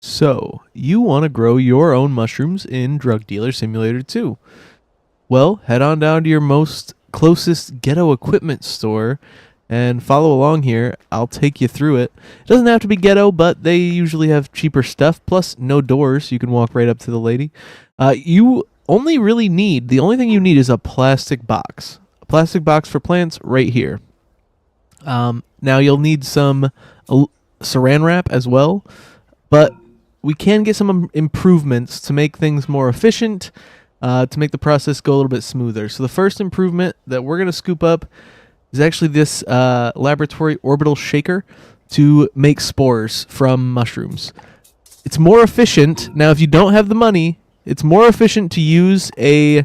So, you want to grow your own mushrooms in Drug Dealer Simulator 2. Well, head on down to your most closest ghetto equipment store and follow along here. I'll take you through it. It doesn't have to be ghetto, but they usually have cheaper stuff, plus no doors. You can walk right up to the lady. You only really need, the only thing you need is a plastic box. A plastic box for plants right here. Now you'll need some saran wrap as well, but we can get some improvements to make things more efficient, to make the process go a little bit smoother. So the first improvement that we're going to scoop up is actually this laboratory orbital shaker to make spores from mushrooms. It's more efficient. Now, if you don't have the money, it's more efficient to use a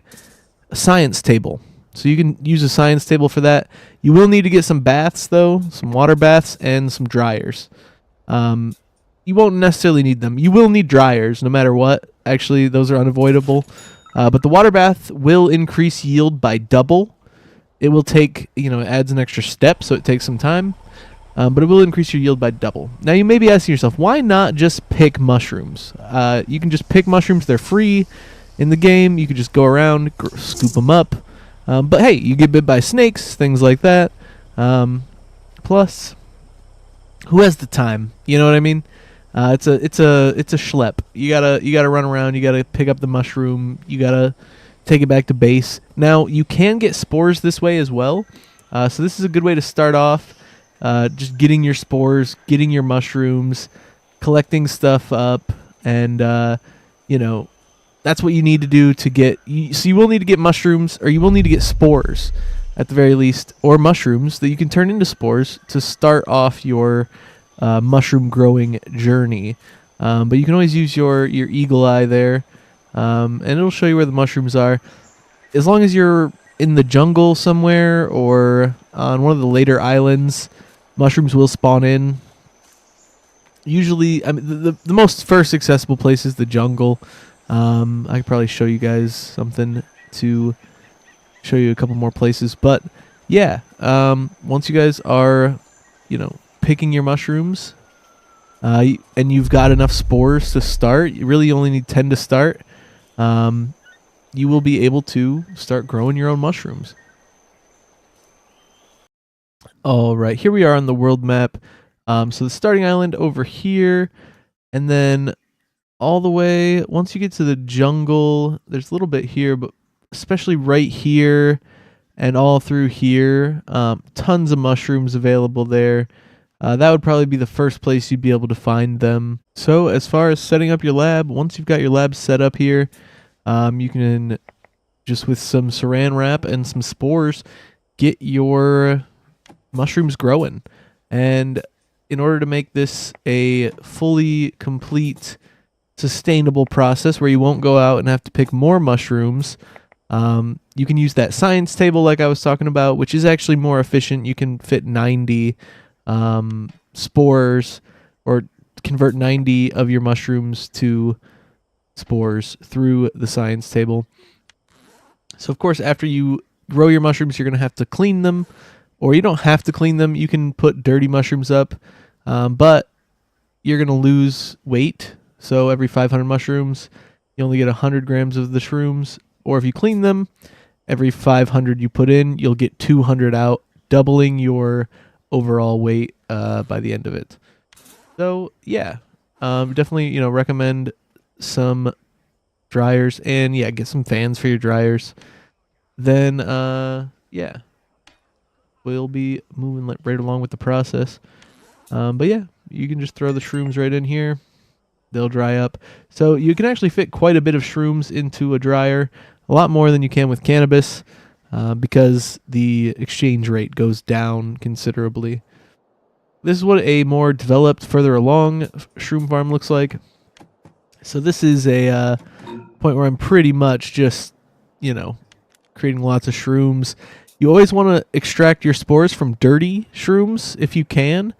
science table. So you can use a science table for that. You will need to get some baths, though, some water baths, and some dryers. You won't necessarily need them. You will need dryers no matter what. Actually, those are unavoidable. But the water bath will increase yield by double. It will take, it adds an extra step, so it takes some time. But it will increase your yield by double. Now, you may be asking yourself, why not just pick mushrooms? You can just pick mushrooms. They're free in the game. You can just go around, scoop them up. But hey, you get bit by snakes, things like that. Plus, who has the time? You know what I mean? It's a schlep. You gotta run around. You gotta pick up the mushroom. You gotta take it back to base. Now you can get spores this way as well. So this is a good way to start off. Just getting your spores, getting your mushrooms, collecting stuff up, and that's what you need to do to get. So you will need to get mushrooms, or you will need to get spores, at the very least, or mushrooms that you can turn into spores to start off your mushroom growing journey. But you can always use your eagle eye there, and it'll show you where the mushrooms are. As long as you're in the jungle somewhere or on one of the later islands, mushrooms will spawn in. Usually, I mean, the most first accessible place is the jungle. I could probably show you guys something to show you a couple more places. But yeah, once you guys are, picking your mushrooms, and you've got enough spores to start, you really only need 10 to start, you will be able to start growing your own mushrooms. All right, here we are on the world map. So the starting island over here, and then all the way, once you get to the jungle, there's a little bit here, but especially right here and all through here, tons of mushrooms available there. That would probably be the first place you'd be able to find them. So as far as setting up your lab, once you've got your lab set up here, you can, just with some saran wrap and some spores, get your mushrooms growing. And in order to make this a fully complete, sustainable process where you won't go out and have to pick more mushrooms, you can use that science table like I was talking about, which is actually more efficient. You can fit 90 spores, or convert 90 of your mushrooms to spores through the science table. So of course, after you grow your mushrooms, you're going to have to clean them, or you don't have to clean them. You can put dirty mushrooms up, but you're going to lose weight. So every 500 mushrooms, you only get 100 grams of the shrooms. Or if you clean them, every 500 you put in, you'll get 200 out, doubling your overall weight by the end of it. So yeah, definitely recommend some dryers, and yeah, get some fans for your dryers. Then yeah, we'll be moving right along with the process. But yeah, you can just throw the shrooms right in here. They'll dry up. So you can actually fit quite a bit of shrooms into a dryer, a lot more than you can with cannabis, because the exchange rate goes down considerably. This is what a more developed, further along shroom farm looks like. So this is a point where I'm pretty much just, creating lots of shrooms. You always want to extract your spores from dirty shrooms if you can,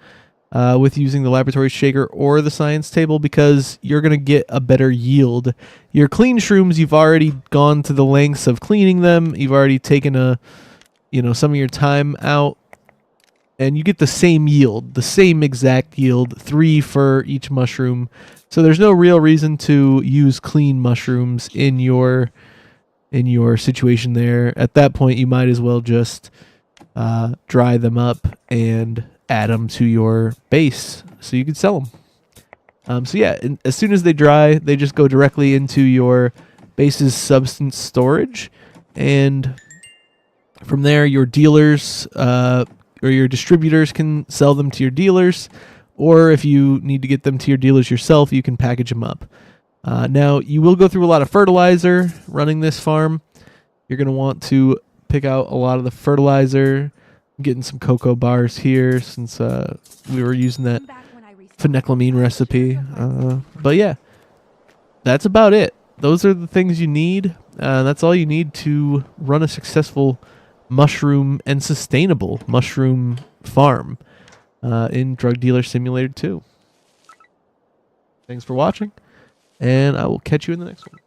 with using the laboratory shaker or the science table, because you're going to get a better yield. Your clean shrooms, you've already gone to the lengths of cleaning them. You've already taken some of your time out and you get the same yield, the same exact yield, 3 for each mushroom. So there's no real reason to use clean mushrooms in your situation there. At that point, you might as well just dry them up and add them to your base so you can sell them. So yeah, as soon as they dry, they just go directly into your base's substance storage, and from there, your dealers or your distributors can sell them to your dealers, or if you need to get them to your dealers yourself, you can package them up. Now, you will go through a lot of fertilizer running this farm. You're going to want to pick out a lot of the fertilizer. I'm getting some cocoa bars here since we were using that phenethylamine recipe. But yeah, that's about it. Those are the things you need. That's all you need to run a successful mushroom and sustainable mushroom farm in Drug Dealer Simulator 2. Thanks for watching, and I will catch you in the next one.